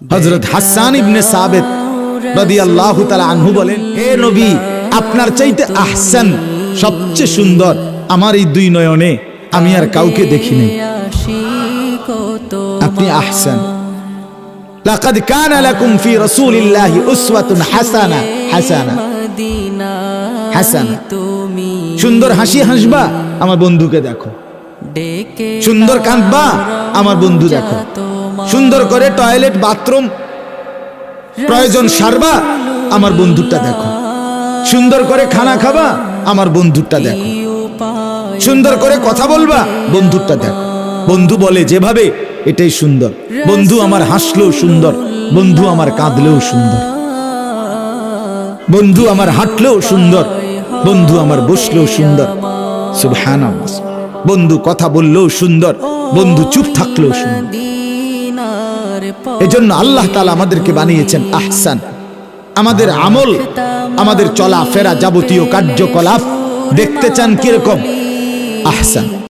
হযরত হাসান ইবনে সাবিত রাদিয়াল্লাহু তাআলা আনহু বলেন, হে নবী, আপনার চাইতে আহসান, সবচেয়ে সুন্দর আমার এই দুই নয়নে আমি আর কাউকে দেখিনি। আপনি আহসান। লাকাদ কানা লাকুম ফি রাসূলিল্লাহি উসওয়াতুন হাসানাহ। হাসানাহ হাসানাহ। সুন্দর হাসি হাসবা, আমার বন্ধুকে দেখো। সুন্দর কাঁদবা, আমার বন্ধু দেখো। সুন্দর করে টয়লেট বাথরুম প্রয়োজন সারবা, আমার বন্ধুটা দেখো। সুন্দর করে খানা খাবা, আমার বন্ধুটা দেখো। সুন্দর করে কথা বলবা, বন্ধুটা দেখো। বন্ধু বলে যেভাবে, এটাই সুন্দর। বন্ধু আমার হাসলেও সুন্দর, বন্ধু আমার কাঁদলেও সুন্দর, বন্ধু আমার হাঁটলেও সুন্দর, বন্ধু আমার বসলেও সুন্দর। সুবহানাল্লাহ। বন্ধু কথা বললেও সুন্দর, বন্ধু চুপ থাকলেও সুন্দর। এজন্য আল্লাহ তাআলা আমাদেরকে বানিয়েছেন আহসান। আমাদের আমল, আমাদের চলা ফেরা, যাবতীয় কার্যকলাপ দেখতে চান কিরকম? আহসান।